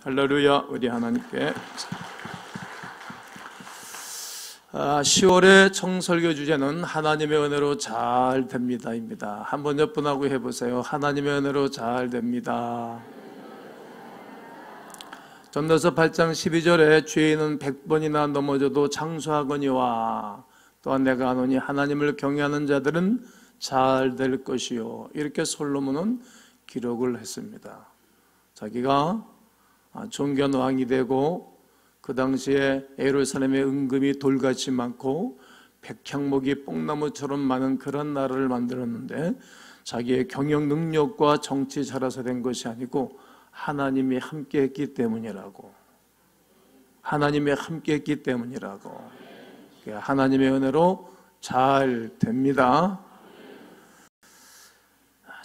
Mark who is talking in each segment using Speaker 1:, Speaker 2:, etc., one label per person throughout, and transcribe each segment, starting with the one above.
Speaker 1: 할렐루야. 우리 하나님께 10월의 청설교 주제는 하나님의 은혜로 잘 됩니다입니다. 한번 옆분하고 해보세요. 하나님의 은혜로 잘 됩니다. 전도서 8장 12절에 죄인은 100번이나 넘어져도 장수하거니와 또한 내가 아노니 하나님을 경외하는 자들은 잘 될 것이요, 이렇게 솔로몬은 기록을 했습니다. 자기가 존귀한 왕이 되고 그 당시에 예루살렘의 은금이 돌같이 많고 백향목이 뽕나무처럼 많은 그런 나라를 만들었는데 자기의 경영 능력과 정치 잘해서 된 것이 아니고 하나님이 함께 했기 때문이라고. 하나님이 함께 했기 때문이라고. 하나님의 은혜로 잘 됩니다.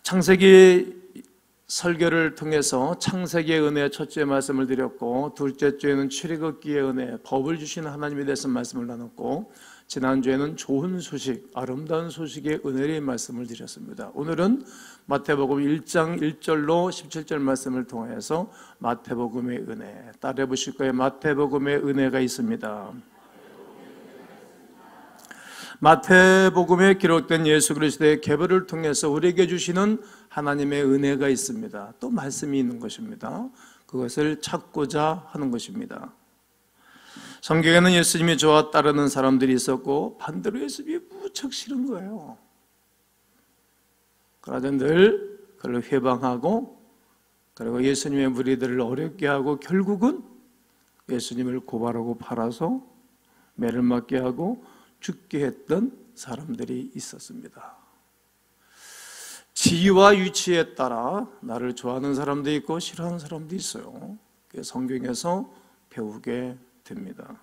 Speaker 1: 창세기 설교를 통해서 창세기의 은혜 첫째 말씀을 드렸고, 둘째 주에는 출애굽기의 은혜, 법을 주시는 하나님에 대해서 말씀을 나눴고, 지난주에는 좋은 소식, 아름다운 소식의 은혜의 말씀을 드렸습니다. 오늘은 마태복음 1장 1절로 17절 말씀을 통해서 마태복음의 은혜, 따라해 보실 거예요. 마태복음의 은혜가 있습니다. 마태복음에 기록된 예수 그리스도의 계보를 통해서 우리에게 주시는 하나님의 은혜가 있습니다. 또 말씀이 있는 것입니다. 그것을 찾고자 하는 것입니다. 성경에는 예수님이 저와 따르는 사람들이 있었고 반대로 예수님이 무척 싫은 거예요. 그러자 늘 그를 회방하고, 그리고 예수님의 무리들을 어렵게 하고 결국은 예수님을 고발하고 팔아서 매를 맞게 하고 죽게 했던 사람들이 있었습니다. 지위와 위치에 따라 나를 좋아하는 사람도 있고 싫어하는 사람도 있어요. 성경에서 배우게 됩니다.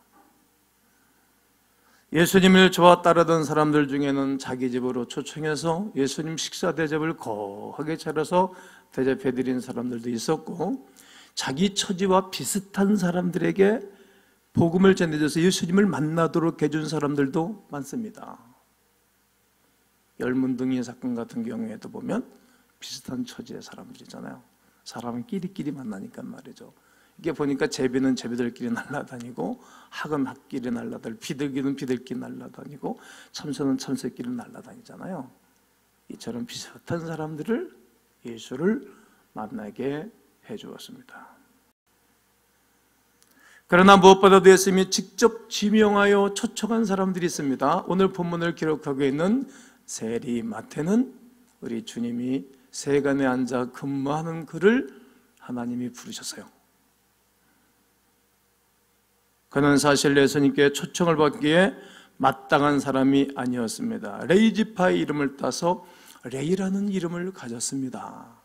Speaker 1: 예수님을 좋아 따르던 사람들 중에는 자기 집으로 초청해서 예수님 식사 대접을 거하게 차려서 대접해드린 사람들도 있었고, 자기 처지와 비슷한 사람들에게 복음을 전해줘서 예수님을 만나도록 해준 사람들도 많습니다. 열문둥이 사건 같은 경우에도 보면 비슷한 처지의 사람들이잖아요. 사람은 끼리끼리 만나니까 말이죠. 이게 보니까 제비는 제비들끼리 날아다니고, 학은 학끼리 날아다니고, 비둘기는 비둘끼리 날아다니고, 참새는 참새끼리 날아다니잖아요. 이처럼 비슷한 사람들을, 예수를 만나게 해주었습니다. 그러나 무엇보다도 예수님이 직접 지명하여 초청한 사람들이 있습니다. 오늘 본문을 기록하고 있는 세리 마태는 우리 주님이 세간에 앉아 근무하는 그를 하나님이 부르셨어요. 그는 사실 예수님께 초청을 받기에 마땅한 사람이 아니었습니다. 레위 지파의 이름을 따서 레위라는 이름을 가졌습니다.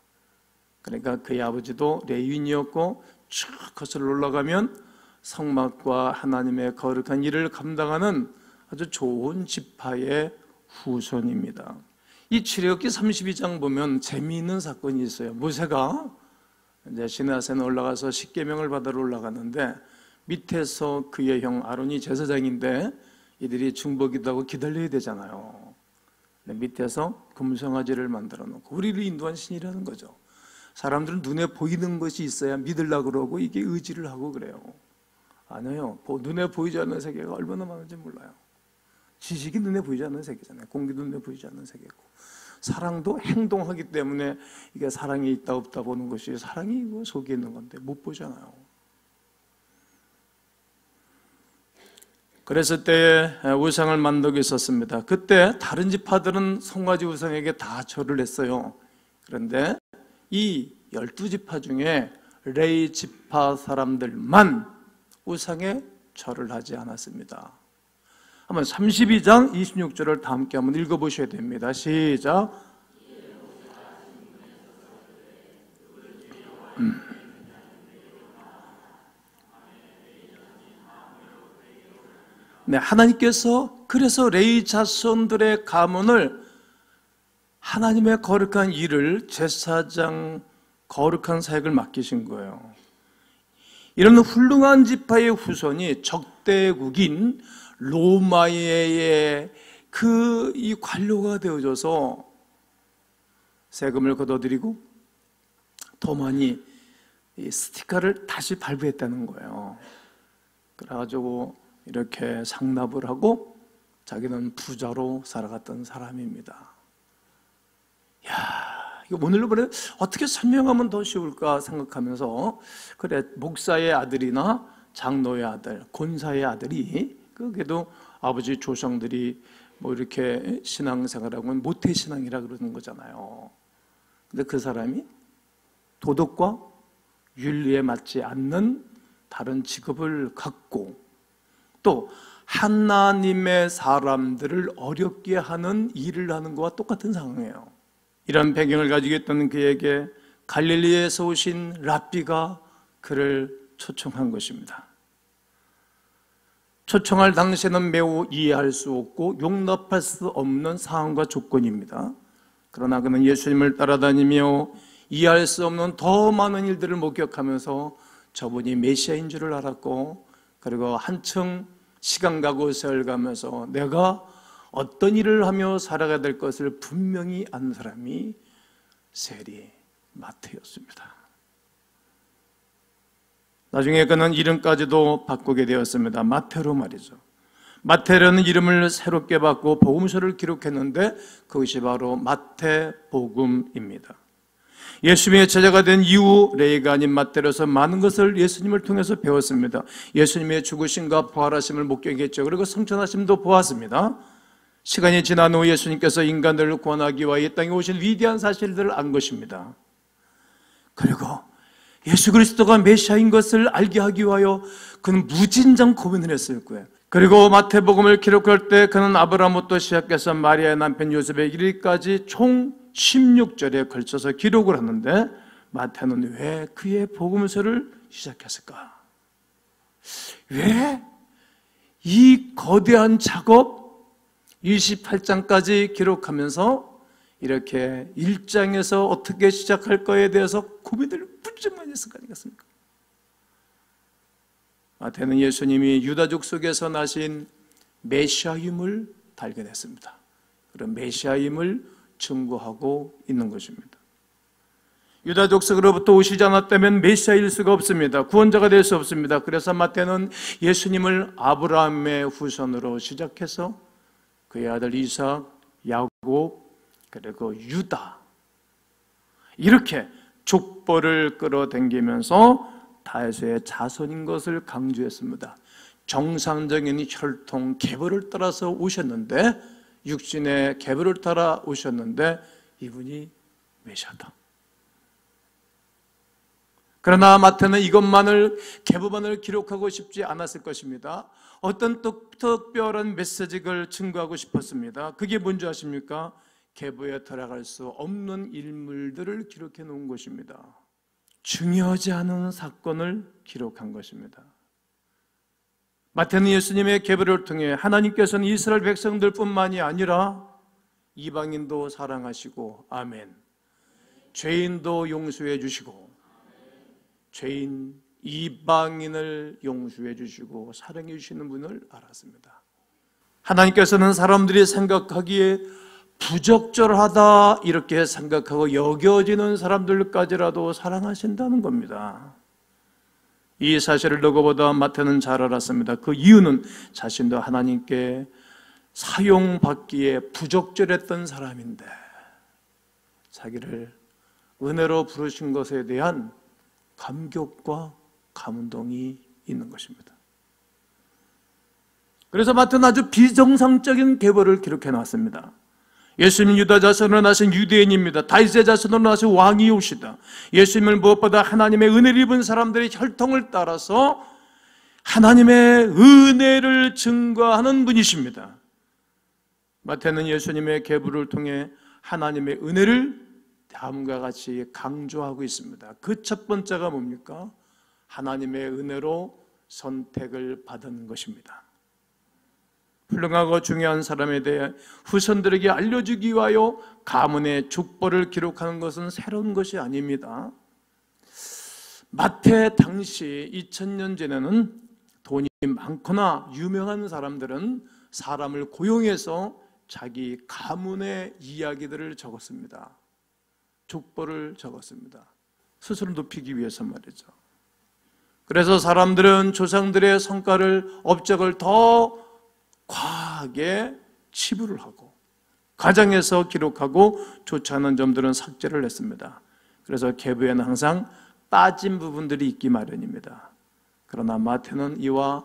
Speaker 1: 그러니까 그의 아버지도 레위인이었고 쭉 거슬러 올라가면 성막과 하나님의 거룩한 일을 감당하는 아주 좋은 지파의 후손입니다. 이 출애굽기 32장 보면 재미있는 사건이 있어요. 모세가 이제 시내산에 올라가서 십계명을 받으러 올라갔는데 밑에서 그의 형 아론이 제사장인데 이들이 중보기도 하고 기다려야 되잖아요. 밑에서 금송아지를 만들어 놓고 우리를 인도한 신이라는 거죠. 사람들은 눈에 보이는 것이 있어야 믿으려고 그러고 이게 의지를 하고 그래요. 아니에요. 눈에 보이지 않는 세계가 얼마나 많은지 몰라요. 지식이 눈에 보이지 않는 세계잖아요. 공기도 눈에 보이지 않는 세계고, 사랑도 행동하기 때문에 이게 사랑이 있다 없다 보는 것이, 사랑이 속에 있는 건데 못 보잖아요. 그랬을 때에 우상을 만들고 있었습니다. 그때 다른 지파들은 송아지 우상에게 다 절을 했어요. 그런데 이 12지파 중에 레위 지파 사람들만 우상에 절을 하지 않았습니다. 한번 32장 26절을 다 함께 한번 읽어보셔야 됩니다. 시작. 네, 하나님께서 그래서 레위 자손들의 가문을, 하나님의 거룩한 일을, 제사장 거룩한 사역을 맡기신 거예요. 이런 훌륭한 지파의 후손이 적대국인 로마의 이 관료가 되어져서 세금을 걷어들이고 더 많이 이 스티커를 다시 발부했다는 거예요. 그래가지고 이렇게 상납을 하고 자기는 부자로 살아갔던 사람입니다. 야, 이거 오늘로 보내 어떻게 설명하면 더 쉬울까 생각하면서, 그래, 목사의 아들이나 장로의 아들, 권사의 아들이, 그게도 아버지 조상들이 뭐 이렇게 신앙생활하고 모태신앙이라 그러는 거잖아요. 근데 그 사람이 도덕과 윤리에 맞지 않는 다른 직업을 갖고 또 하나님의 사람들을 어렵게 하는 일을 하는 것과 똑같은 상황이에요. 이런 배경을 가지고 있던 그에게 갈릴리에서 오신 랍비가 그를 초청한 것입니다. 초청할 당시에는 매우 이해할 수 없고 용납할 수 없는 상황과 조건입니다. 그러나 그는 예수님을 따라다니며 이해할 수 없는 더 많은 일들을 목격하면서 저분이 메시아인 줄을 알았고, 그리고 한층 시간 가고 세월 가면서 내가 어떤 일을 하며 살아가야 될 것을 분명히 아는 사람이 세리 마태였습니다. 나중에 그는 이름까지도 바꾸게 되었습니다. 마태로 말이죠. 마태라는 이름을 새롭게 바꾸고 복음서를 기록했는데 그것이 바로 마태복음입니다. 예수님의 제자가 된 이후 레위가 아닌 마태로서 많은 것을 예수님을 통해서 배웠습니다. 예수님의 죽으심과 부활하심을 목격했죠. 그리고 성천하심도 보았습니다. 시간이 지난 후 예수님께서 인간들을 구원하기 위하여 이 땅에 오신 위대한 사실들을 안 것입니다. 그리고 예수 그리스도가 메시아인 것을 알게 하기 위하여 그는 무진장 고민을 했을 거예요. 그리고 마태복음을 기록할 때 그는 아브라함부터 시작해서 마리아의 남편 요셉의 이르기까지 총 16절에 걸쳐서 기록을 하는데, 마태는 왜 그의 복음서를 시작했을까? 왜 이 거대한 작업 28장까지 기록하면서 이렇게 1장에서 어떻게 시작할 거에 대해서 고민을 무척 많이 했을 거 아니겠습니까? 마태는 예수님이 유다족 속에서 나신 메시아임을 발견했습니다. 그런 메시아임을 증거하고 있는 것입니다. 유다족 속으로부터 오시지 않았다면 메시아일 수가 없습니다. 구원자가 될 수 없습니다. 그래서 마태는 예수님을 아브라함의 후손으로 시작해서 그의 아들 이삭, 야곱, 그리고 유다, 이렇게 족보를 끌어당기면서 다윗의 자손인 것을 강조했습니다. 정상적인 혈통 계보를 따라서 오셨는데, 육신의 계보를 따라 오셨는데 이분이 메시아다. 그러나 마태는 이것만을, 계보만을 기록하고 싶지 않았을 것입니다. 어떤 특별한 메시지를 증거하고 싶었습니다. 그게 뭔지 아십니까? 계보에 들어갈 수 없는 인물들을 기록해 놓은 것입니다. 중요하지 않은 사건을 기록한 것입니다. 마태는 예수님의 계보를 통해 하나님께서는 이스라엘 백성들뿐만이 아니라 이방인도 사랑하시고, 아멘, 죄인도 용서해 주시고, 죄인 이방인을 용서해 주시고 사랑해 주시는 분을 알았습니다. 하나님께서는 사람들이 생각하기에 부적절하다 이렇게 생각하고 여겨지는 사람들까지라도 사랑하신다는 겁니다. 이 사실을 누구보다 마태는 잘 알았습니다. 그 이유는 자신도 하나님께 사용받기에 부적절했던 사람인데 자기를 은혜로 부르신 것에 대한 감격과 감동이 있는 것입니다. 그래서 마태는 아주 비정상적인 계보를 기록해 놨습니다. 예수님은 유다 자손으로 나신 유대인입니다. 다윗의 자손으로 나신 왕이오시다. 예수님을 무엇보다 하나님의 은혜를 입은 사람들의 혈통을 따라서 하나님의 은혜를 증거하는 분이십니다. 마태는 예수님의 계보를 통해 하나님의 은혜를 다음과 같이 강조하고 있습니다. 그 첫 번째가 뭡니까? 하나님의 은혜로 선택을 받은 것입니다. 훌륭하고 중요한 사람에 대해 후손들에게 알려주기 위하여 가문의 족보를 기록하는 것은 새로운 것이 아닙니다. 마태 당시 2000년 전에는 돈이 많거나 유명한 사람들은 사람을 고용해서 자기 가문의 이야기들을 적었습니다. 족보를 적었습니다. 스스로 높이기 위해서 말이죠. 그래서 사람들은 조상들의 성과를, 업적을 더 과하게 치부를 하고 가정에서 기록하고 좋지 않은 점들은 삭제를 했습니다. 그래서 계보에는 항상 빠진 부분들이 있기 마련입니다. 그러나 마태는 이와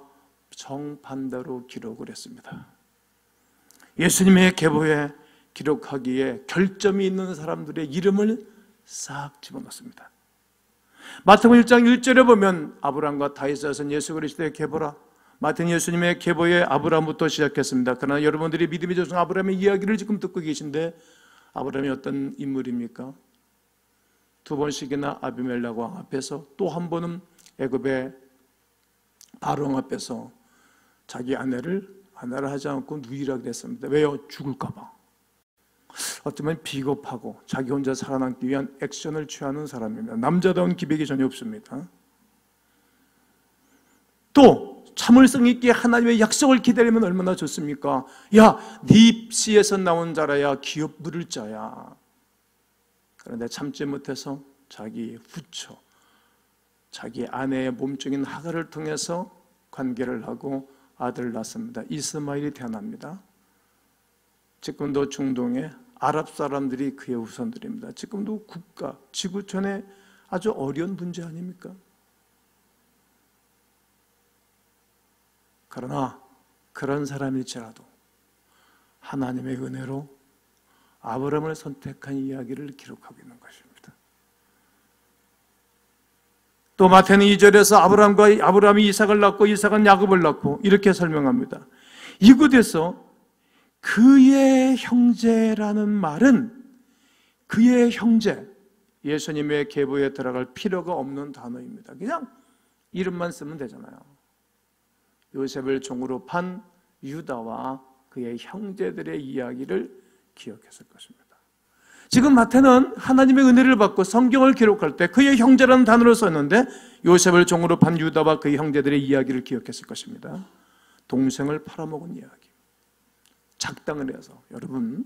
Speaker 1: 정반대로 기록을 했습니다. 예수님의 계보에 기록하기에 결점이 있는 사람들의 이름을 싹 집어넣습니다. 마태복음 1장 1절에 보면 아브라함과 다윗은 예수 그리스도의 계보라. 마태는 예수님의 계보에 아브라함부터 시작했습니다. 그러나 여러분들이 믿음의 조상 아브라함의 이야기를 지금 듣고 계신데 아브라함이 어떤 인물입니까? 두 번씩이나 아비멜렉 왕 앞에서, 또 한 번은 애굽의 바로 앞에서 자기 아내를 하지 않고 누이라고 했습니다. 왜요? 죽을까 봐. 어쩌면 비겁하고 자기 혼자 살아남기 위한 액션을 취하는 사람입니다. 남자다운 기백이 전혀 없습니다. 또 참을성 있게 하나님의 약속을 기다리면 얼마나 좋습니까? 야, 네 입시에서 나온 자라야 기업 물을 자야. 그런데 참지 못해서 자기 후처, 자기 아내의 몸종인 하갈을 통해서 관계를 하고 아들을 낳습니다. 이스마엘이 태어납니다. 지금도 중동의 아랍 사람들이 그의 후손들입니다. 지금도 국가, 지구촌의 아주 어려운 문제 아닙니까? 그러나 그런 사람일지라도 하나님의 은혜로 아브라함을 선택한 이야기를 기록하고 있는 것입니다. 또 마태는 2절에서 아브라함이 이삭을 낳고 이삭은 야곱을 낳고 이렇게 설명합니다. 이곳에서 그의 형제라는 말은 그의 형제, 예수님의 계보에 들어갈 필요가 없는 단어입니다. 그냥 이름만 쓰면 되잖아요. 요셉을 종으로 판 유다와 그의 형제들의 이야기를 기억했을 것입니다. 지금 마태는 하나님의 은혜를 받고 성경을 기록할 때 그의 형제라는 단어를 썼는데 요셉을 종으로 판 유다와 그의 형제들의 이야기를 기억했을 것입니다. 동생을 팔아먹은 이야기. 작당을 해서, 여러분,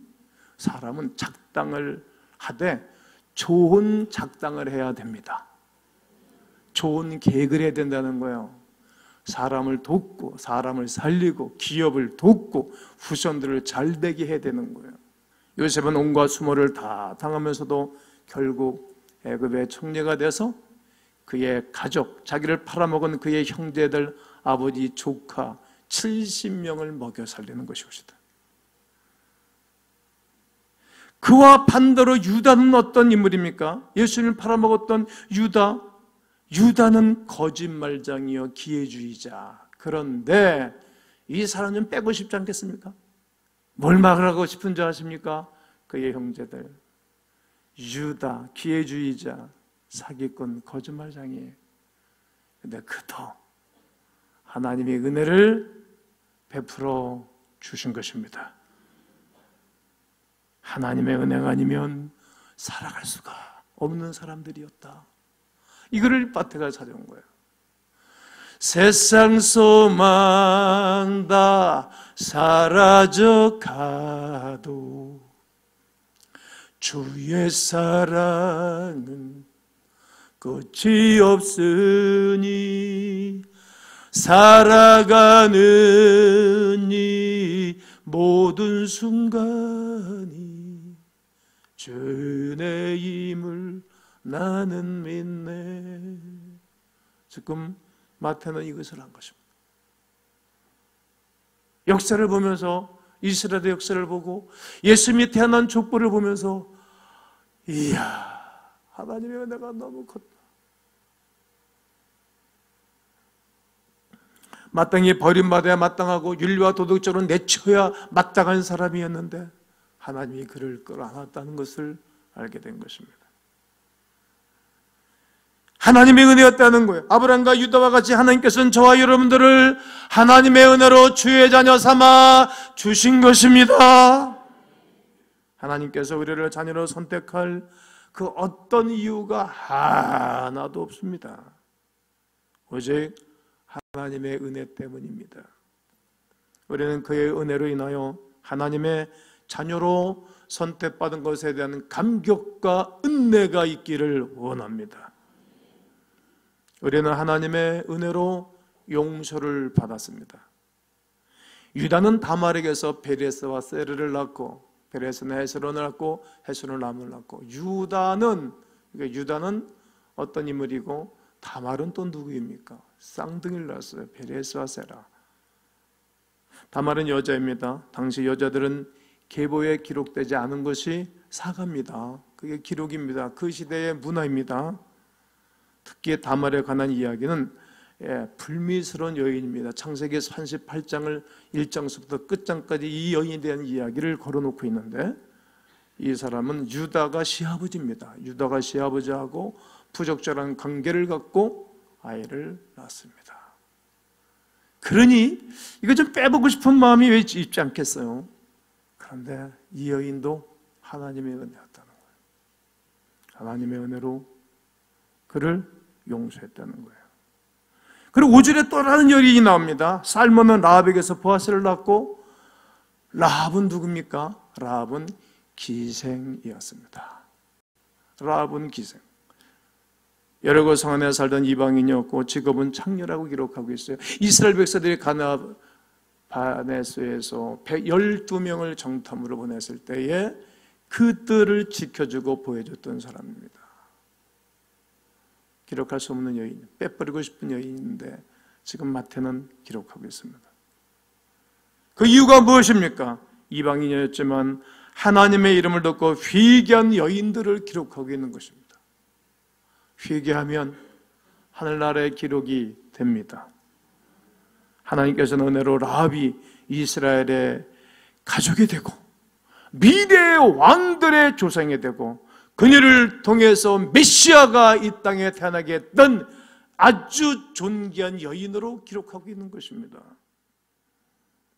Speaker 1: 사람은 작당을 하되 좋은 작당을 해야 됩니다. 좋은 계획을 해야 된다는 거예요. 사람을 돕고 사람을 살리고 기업을 돕고 후손들을 잘되게 해야 되는 거예요. 요셉은 온갖 수모를 다 당하면서도 결국 애굽의 총리가 돼서 그의 가족, 자기를 팔아먹은 그의 형제들, 아버지, 조카 70명을 먹여 살리는 것이었다. 그와 반대로 유다는 어떤 인물입니까? 예수님을 팔아먹었던 유다는 거짓말장이요 기회주의자. 그런데 이 사람 좀 빼고 싶지 않겠습니까? 뭘 말하고 싶은지 아십니까? 그의 형제들 유다, 기회주의자, 사기꾼, 거짓말장이에요. 근데 그도 하나님의 은혜를 베풀어 주신 것입니다. 하나님의 은혜가 아니면 살아갈 수가 없는 사람들이었다. 이거를 마태가 찾아온 거예요. 세상 소망 다 사라져 가도 주의 사랑은 끝이 없으니 살아가는 이 모든 순간이 주님임을 나는 믿네. 지금 마태는 이것을 한 것입니다. 역사를 보면서, 이스라엘의 역사를 보고 예수님이 태어난 족보를 보면서 이야, 하나님의 은혜가 너무 컸다. 마땅히 버림받아야 마땅하고 윤리와 도덕적으로 내쳐야 마땅한 사람이었는데 하나님이 그를 끌어안았다는 것을 알게 된 것입니다. 하나님의 은혜였다는 거예요. 아브라함과 유다와 같이 하나님께서는 저와 여러분들을 하나님의 은혜로 주의 자녀 삼아 주신 것입니다. 하나님께서 우리를 자녀로 선택할 그 어떤 이유가 하나도 없습니다. 오직 하나님의 은혜 때문입니다. 우리는 그의 은혜로 인하여 하나님의 자녀로 선택받은 것에 대한 감격과 은혜가 있기를 원합니다. 우리는 하나님의 은혜로 용서를 받았습니다. 유다는 다말에게서 베레스와 세르를 낳고, 베레스는 헤스론을 낳고, 헤스론은 람을 낳고, 유다는 어떤 인물이고, 다말은 또 누구입니까? 쌍둥이를 낳았어요. 베레스와 세라. 다말은 여자입니다. 당시 여자들은 계보에 기록되지 않은 것이 사가입니다. 그게 기록입니다. 그 시대의 문화입니다. 특히 다말에 관한 이야기는 불미스러운 여인입니다. 창세기 38장을 1장서부터 끝장까지 이 여인에 대한 이야기를 걸어놓고 있는데, 이 사람은 유다가 시아버지입니다. 유다가 시아버지하고 부적절한 관계를 갖고 아이를 낳았습니다. 그러니 이거 좀 빼보고 싶은 마음이 왜 있지 않겠어요? 그런데 이 여인도 하나님의 은혜였다는 거예요. 하나님의 은혜로 그를 용서했다는 거예요. 그리고 5절에 또 다른 여인이 나옵니다. 살몬은 라합에게서 보아스를 낳고, 라합은 누굽니까? 라합은 기생이었습니다. 라합은 기생. 여리고 성 안에 살던 이방인이었고 직업은 창녀라고 기록하고 있어요. 이스라엘 백성들이 가나안 바네스에서 12명을 정탐으로 보냈을 때에 그 뜰을 지켜주고 보여줬던 사람입니다. 기록할 수 없는 여인, 빼버리고 싶은 여인인데 지금 마태는 기록하고 있습니다. 그 이유가 무엇입니까? 이방인이었지만 하나님의 이름을 듣고 회개한 여인들을 기록하고 있는 것입니다. 회개하면 하늘나라의 기록이 됩니다. 하나님께서는 은혜로 라합이 이스라엘의 가족이 되고 미래의 왕들의 조상이 되고 그녀를 통해서 메시아가 이 땅에 태어나게 했던 아주 존귀한 여인으로 기록하고 있는 것입니다.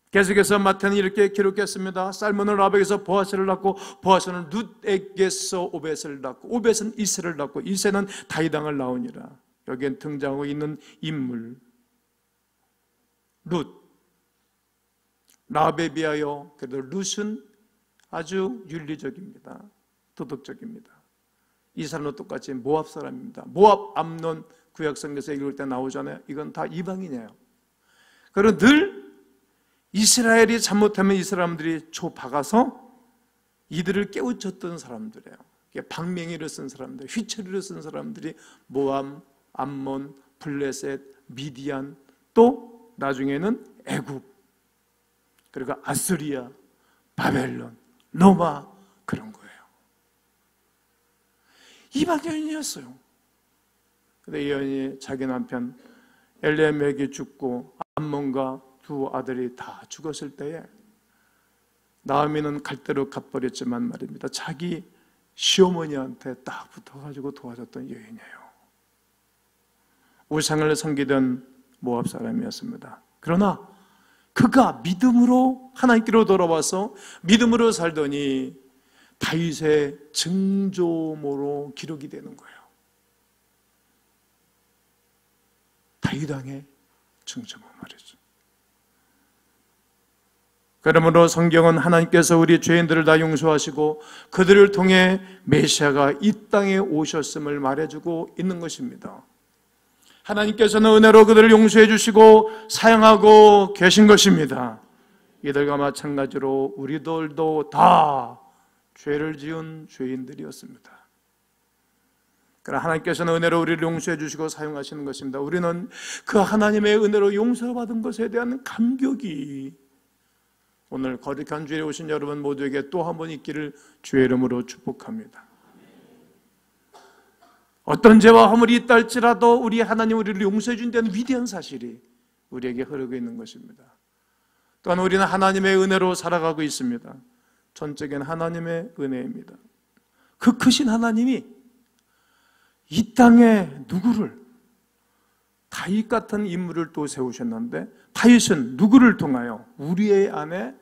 Speaker 1: 계속해서 마태는 이렇게 기록했습니다. 살몬은 라합에게서 보아스를 낳고, 보아스는 룻에게서 오벳을 낳고, 오벳은 이새를 낳고, 이새는 다윗왕을 낳으니라. 여기엔 등장하고 있는 인물 룻, 라합에 비하여 그래도 룻은 아주 윤리적입니다. 도덕적입니다. 이 사람은 똑같이 모압 사람입니다. 모압, 암논 구약성경에서 읽을 때 나오잖아요. 이건 다 이방인이에요. 그리고 늘 이스라엘이 잘못하면 이 사람들이 박아서 이들을 깨우쳤던 사람들이에요. 방맹이를 쓴 사람들, 휘처리를 쓴 사람들이 모압, 암몬, 블레셋, 미디안, 또 나중에는 애굽, 그리고 아스리아, 바벨론, 로마, 그런 거예요. 이방 여인이었어요. 근데 이 여인이 자기 남편 엘레멜렉이 죽고 암몬과 두 아들이 다 죽었을 때에 나오미는 갈대로 갚버렸지만 말입니다. 자기 시어머니한테 딱 붙어가지고 도와줬던 여인이에요. 우상을 섬기던 모압 사람이었습니다. 그러나 그가 믿음으로 하나님께로 돌아와서 믿음으로 살더니 다윗의 증조모로 기록이 되는 거예요. 다윗 왕의 증조모 말이죠. 그러므로 성경은 하나님께서 우리 죄인들을 다 용서하시고 그들을 통해 메시아가 이 땅에 오셨음을 말해주고 있는 것입니다. 하나님께서는 은혜로 그들을 용서해 주시고 사용하고 계신 것입니다. 이들과 마찬가지로 우리들도 다 죄를 지은 죄인들이었습니다. 그러나 하나님께서는 은혜로 우리를 용서해 주시고 사용하시는 것입니다. 우리는 그 하나님의 은혜로 용서받은 것에 대한 감격이 오늘 거룩한 주일에 오신 여러분 모두에게 또 한 번 있기를 주의 이름으로 축복합니다. 어떤 죄와 허물이 있다 할지라도 우리 하나님 우리를 용서해 준다는 위대한 사실이 우리에게 흐르고 있는 것입니다. 또한 우리는 하나님의 은혜로 살아가고 있습니다. 전적인 하나님의 은혜입니다. 그 크신 하나님이 이 땅에 누구를, 다윗 같은 인물을 또 세우셨는데 다윗은 누구를 통하여? 우리의 아내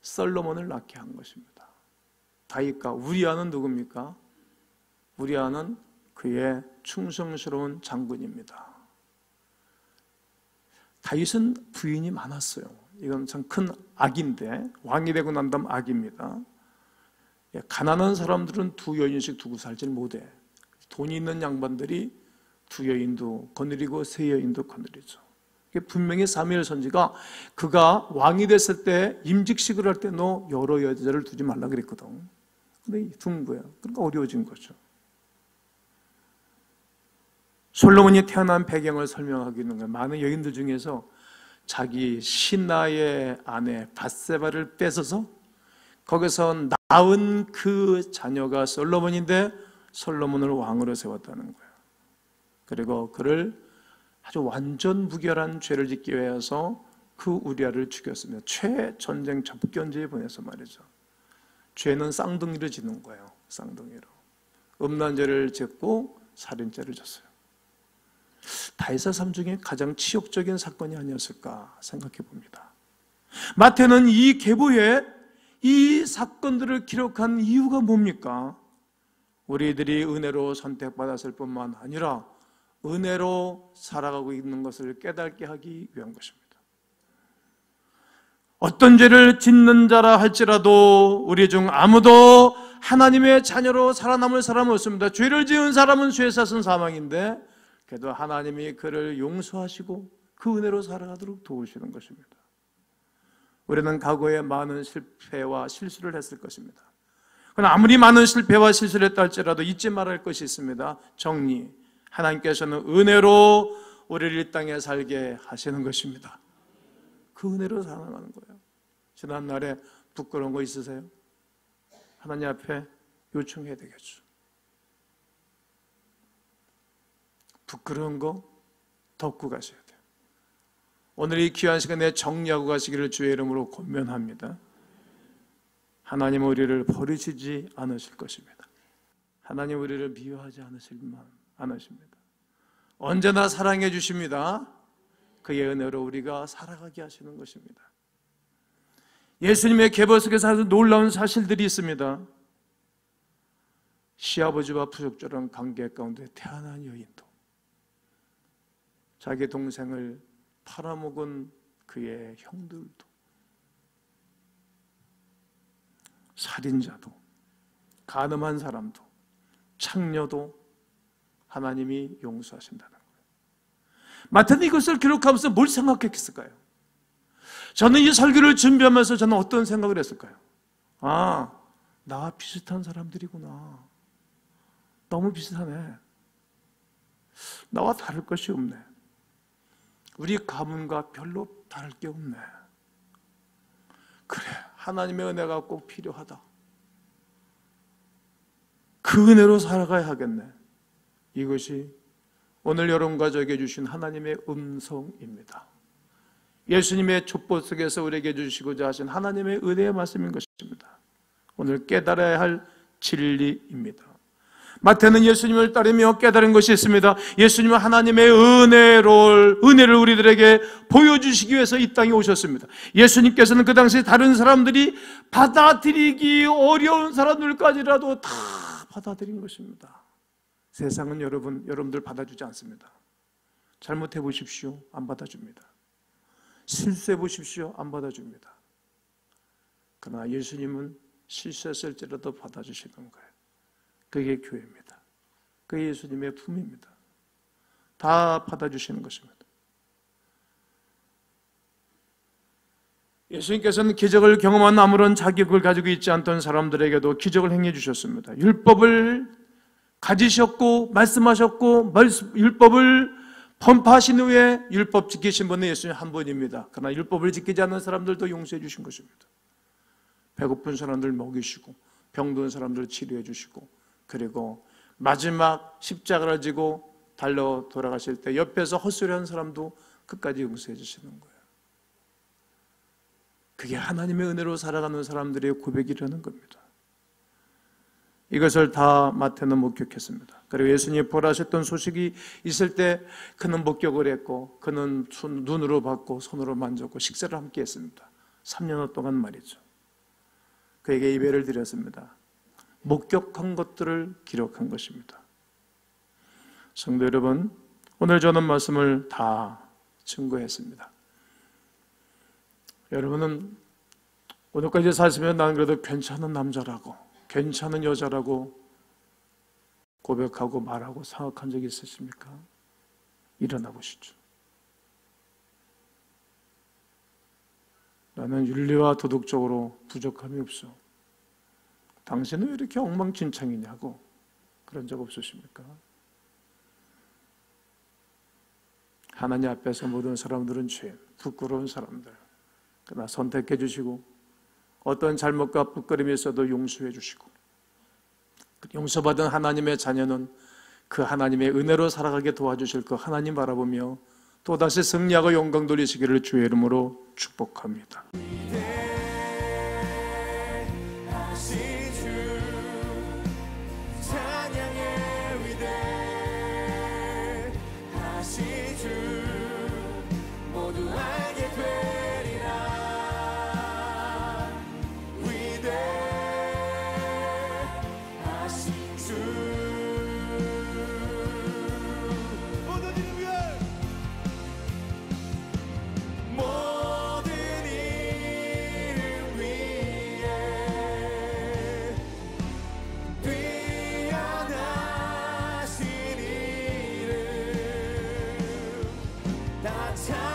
Speaker 1: 솔로몬을 낳게 한 것입니다. 다윗과 우리아는 누굽니까? 우리아는 그의 충성스러운 장군입니다. 다윗은 부인이 많았어요. 이건 참 큰 악인데, 왕이 되고 난 다음 악입니다. 가난한 사람들은 두 여인씩 두고 살질 못해. 돈이 있는 양반들이 두 여인도 거느리고 세 여인도 거느리죠. 분명히 사무엘 선지가 그가 왕이 됐을 때 임직식을 할 때 너 여러 여자를 두지 말라 그랬거든. 근데 둔 거야. 그러니까 어려워진 거죠. 솔로몬이 태어난 배경을 설명하고 있는 거예요. 많은 여인들 중에서 자기 신하의 아내 밧세바를 뺏어서 거기서 낳은 그 자녀가 솔로몬인데 솔로몬을 왕으로 세웠다는 거예요. 그리고 그를 아주 완전 무결한 죄를 짓기 위해서 그 우리아를 죽였으며 최전쟁 접견지에 보내서 말이죠. 죄는 쌍둥이로 짓는 거예요. 쌍둥이로. 음란죄를 짓고 살인죄를 졌어요. 다윗의 삶 중에 가장 치욕적인 사건이 아니었을까 생각해 봅니다. 마태는 이 계보에 이 사건들을 기록한 이유가 뭡니까? 우리들이 은혜로 선택받았을 뿐만 아니라 은혜로 살아가고 있는 것을 깨닫게 하기 위한 것입니다. 어떤 죄를 짓는 자라 할지라도 우리 중 아무도 하나님의 자녀로 살아남을 사람은 없습니다. 죄를 지은 사람은 죄 샀은 사망인데 그래도 하나님이 그를 용서하시고 그 은혜로 살아가도록 도우시는 것입니다. 우리는 과거에 많은 실패와 실수를 했을 것입니다. 그러나 아무리 많은 실패와 실수를 했다 할지라도 잊지 말아야 할 것이 있습니다. 정리. 하나님께서는 은혜로 우리를 이 땅에 살게 하시는 것입니다. 그 은혜로 살아가는 거예요. 지난날에 부끄러운 거 있으세요? 하나님 앞에 요청해야 되겠죠. 부끄러운 거 덮고 가셔야 돼요. 오늘 이 귀한 시간에 정리하고 가시기를 주의 이름으로 권면합니다. 하나님은 우리를 버리시지 않으실 것입니다. 하나님 우리를 미워하지 않으십니다. 언제나 사랑해 주십니다. 그의 은혜로 우리가 살아가게 하시는 것입니다. 예수님의 계보 속에서 아주 놀라운 사실들이 있습니다. 시아버지와 부족절한 관계 가운데 태어난 여인도 자기 동생을 팔아먹은 그의 형들도 살인자도 간음한 사람도 창녀도 하나님이 용서하신다는 거예요. 마태는 이것을 기록하면서 뭘 생각했을까요? 저는 이 설교를 준비하면서 저는 어떤 생각을 했을까요? 아, 나와 비슷한 사람들이구나. 너무 비슷하네. 나와 다를 것이 없네. 우리 가문과 별로 다를 게 없네. 그래, 하나님의 은혜가 꼭 필요하다. 그 은혜로 살아가야 하겠네. 이것이 오늘 여러분과 저에게 주신 하나님의 음성입니다. 예수님의 촛보 속에서 우리에게 주시고자 하신 하나님의 은혜의 말씀인 것입니다. 오늘 깨달아야 할 진리입니다. 마태는 예수님을 따르며 깨달은 것이 있습니다. 예수님은 하나님의 은혜를 우리들에게 보여주시기 위해서 이 땅에 오셨습니다. 예수님께서는 그 당시 다른 사람들이 받아들이기 어려운 사람들까지라도 다 받아들인 것입니다. 세상은 여러분들 받아주지 않습니다. 잘못해 보십시오. 안 받아줍니다. 실수해 보십시오. 안 받아줍니다. 그러나 예수님은 실수했을지라도 받아주시는 거예요. 그게 교회입니다. 그게 예수님의 품입니다. 다 받아주시는 것입니다. 예수님께서는 기적을 경험한 아무런 자격을 가지고 있지 않던 사람들에게도 기적을 행해 주셨습니다. 율법을 가지셨고 말씀하셨고 율법을 헌파하신 후에 율법 지키신 분은 예수님 한 분입니다. 그러나 율법을 지키지 않는 사람들도 용서해 주신 것입니다. 배고픈 사람들 먹이시고 병든 사람들 치료해 주시고 그리고 마지막 십자가를 지고 달려 돌아가실 때 옆에서 헛소리하는 사람도 끝까지 용서해 주시는 거예요. 그게 하나님의 은혜로 살아가는 사람들의 고백이라는 겁니다. 이것을 다 마태는 목격했습니다. 그리고 예수님이 보라하셨던 소식이 있을 때 그는 목격을 했고 그는 눈으로 봤고 손으로 만졌고 식사를 함께 했습니다. 3년 동안 말이죠. 그에게 예배를 드렸습니다. 목격한 것들을 기록한 것입니다. 성도 여러분, 오늘 저는 말씀을 다 증거했습니다. 여러분은 오늘까지 사시면 나는 그래도 괜찮은 남자라고 괜찮은 여자라고 고백하고 말하고 생각한 적이 있으십니까? 일어나 보시죠. 나는 윤리와 도덕적으로 부족함이 없어. 당신은 왜 이렇게 엉망진창이냐고 그런 적 없으십니까? 하나님 앞에서 모든 사람들은 죄인, 부끄러운 사람들. 그러나 선택해 주시고 어떤 잘못과 부끄러움이 있어도 용서해 주시고 용서받은 하나님의 자녀는 그 하나님의 은혜로 살아가게 도와주실 그 하나님 바라보며 또다시 승리하고 영광 돌리시기를 주의 이름으로 축복합니다.
Speaker 2: time